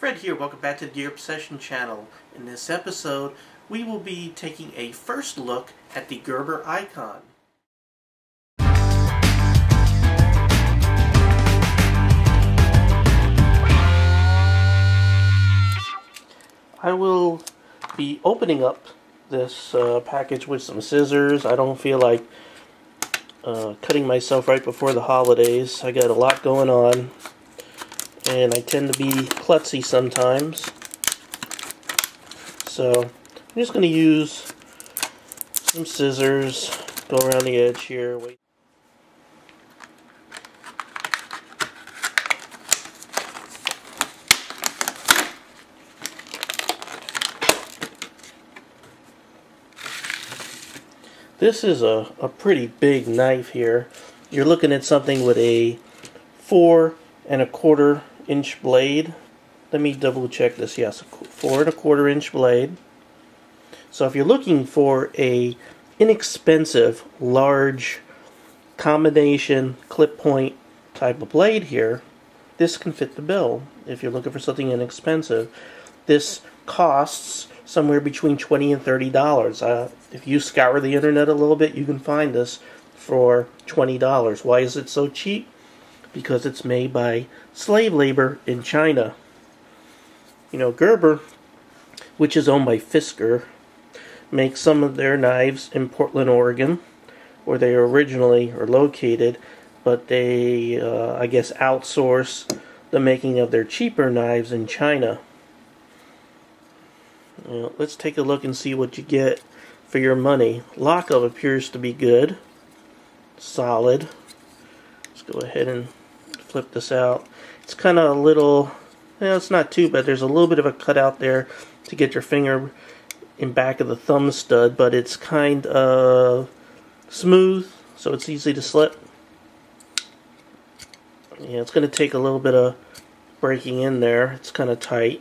Fred here, welcome back to the Gear Obsession channel. In this episode, we will be taking a first look at the Gerber Icon. I will be opening up this package with some scissors. I don't feel like cutting myself right before the holidays. I got a lot going on, and I tend to be klutzy sometimes. So I'm just going to use some scissors, go around the edge here. Wait. This is a pretty big knife here. You're looking at something with a 4 1/4 inch blade. Let me double check this. Yes, 4 1/4 inch blade. So if you're looking for a inexpensive, large combination clip point type of blade here, this can fit the bill. If you're looking for something inexpensive, this costs somewhere between $20 and $30. If you scour the internet a little bit, you can find this for $20. Why is it so cheap? Because it's made by slave labor in China. You know, Gerber, which is owned by Fisker, makes some of their knives in Portland, Oregon, where they originally are located, but they, I guess, outsource the making of their cheaper knives in China. Let's take a look and see what you get for your money. Lockup appears to be good, solid. Let's go ahead and flip this out. It's kind of a little, it's not too bad. There's a little bit of a cutout there to get your finger in back of the thumb stud, but it's kind of smooth, so it's easy to slip. Yeah, it's going to take a little bit of breaking in there. It's kind of tight.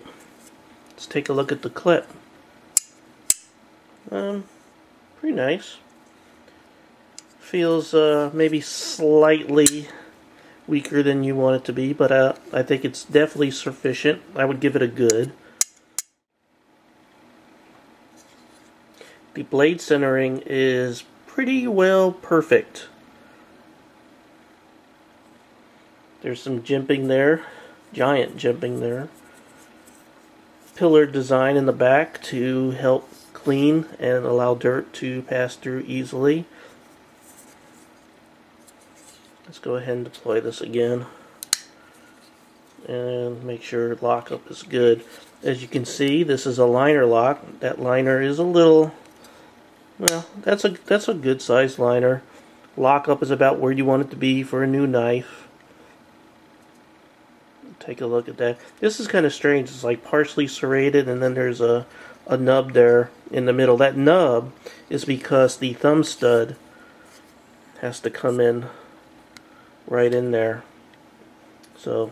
Let's take a look at the clip. Pretty nice. Feels maybe slightly weaker than you want it to be, but I think it's definitely sufficient. I would give it a good. The blade centering is pretty well perfect. There's some jimping there, giant jimping there. Pillar design in the back to help clean and allow dirt to pass through easily. Let's go ahead and deploy this again and make sure lockup is good. As you can see, this is a liner lock. That liner is a little, well, that's a good sized liner. Lockup is about where you want it to be for a new knife. Take a look at that. This is kind of strange. It's like partially serrated, and then there's a nub there in the middle. That nub is because the thumb stud has to come in right in there. So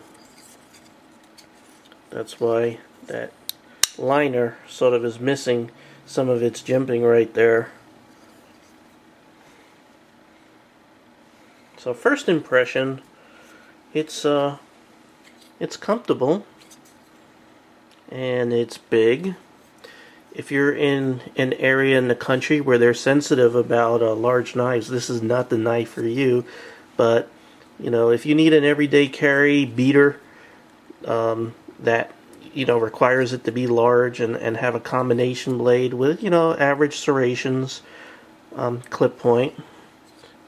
that's why that liner sort of is missing some of its jimping right there. So first impression, it's comfortable and it's big. If you're in an area in the country where they're sensitive about large knives, this is not the knife for you. But you know, if you need an everyday carry beater that requires it to be large and have a combination blade with average serrations, clip point,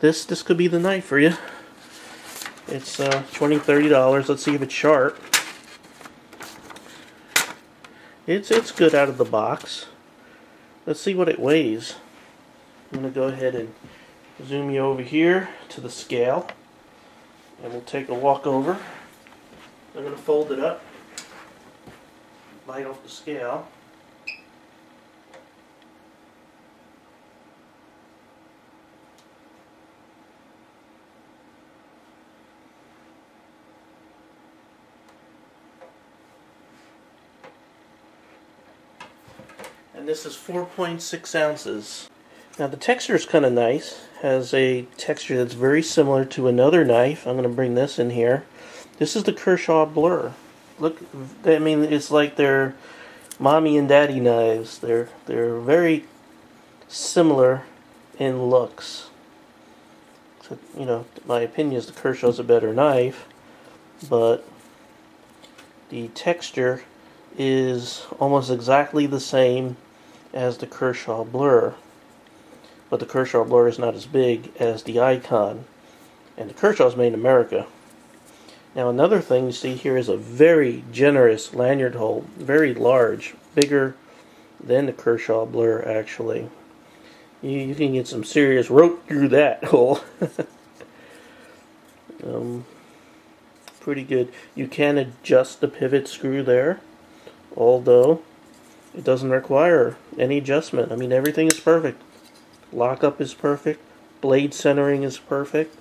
this could be the knife for you. It's $20, $30. Let's see if it's sharp. It's good out of the box. Let's see what it weighs. I'm going to go ahead and zoom you over here to the scale, and we'll take a walk over. I'm going to fold it up, light off the scale. And this is 4.6 ounces. Now the texture is kind of nice. Has a texture that's very similar to another knife. I'm going to bring this in here. This is the Kershaw Blur. Look, I mean, it's like they're mommy and daddy knives. They're very similar in looks. So, you know, my opinion is the Kershaw's a better knife, but the texture is almost exactly the same as the Kershaw Blur. But the Kershaw Blur is not as big as the Icon. And the Kershaw's made in America. Now another thing you see here is a very generous lanyard hole. Very large. Bigger than the Kershaw Blur, actually. You can get some serious rope through that hole. Pretty good. You can adjust the pivot screw there, although it doesn't require any adjustment. I mean, everything is perfect. Lockup is perfect. Blade centering is perfect.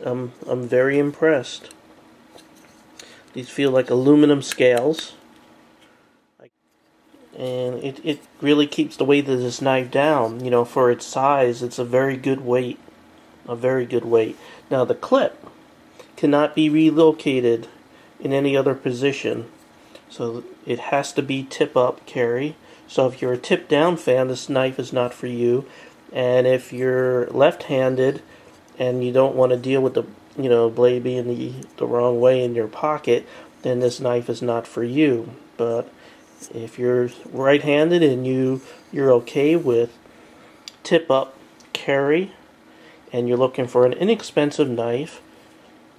I'm very impressed. These feel like aluminum scales. And it really keeps the weight of this knife down. You know, for its size, it's a very good weight. A very good weight. Now the clip cannot be relocated in any other position. So it has to be tip up carry. So if you're a tip down fan, this knife is not for you. And if you're left-handed and you don't want to deal with the blade being the wrong way in your pocket, then this knife is not for you. But if you're right-handed and you're okay with tip up carry and you're looking for an inexpensive knife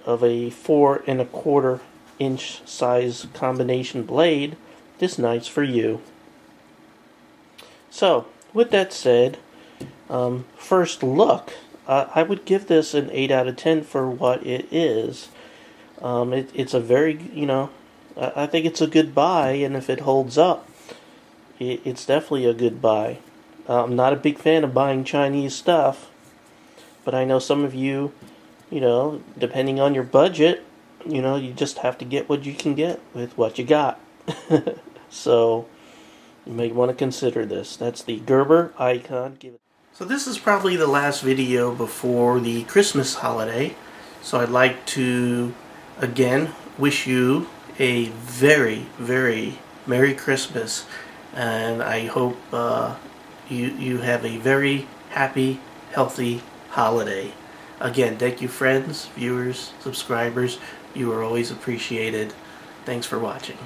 of a 4 1/4 inch size combination blade, this knife's for you. So with that said, first look, I would give this an 8 out of 10 for what it is. It's a very, I think it's a good buy, and if it holds up, it's definitely a good buy. I'm not a big fan of buying Chinese stuff, but I know some of you, depending on your budget, you just have to get what you can get with what you got. So you may want to consider this. That's the Gerber Icon. So this is probably the last video before the Christmas holiday. So I'd like to, again, wish you a very, very Merry Christmas. And I hope you have a very happy, healthy holiday. Again, thank you friends, viewers, subscribers. You are always appreciated. Thanks for watching.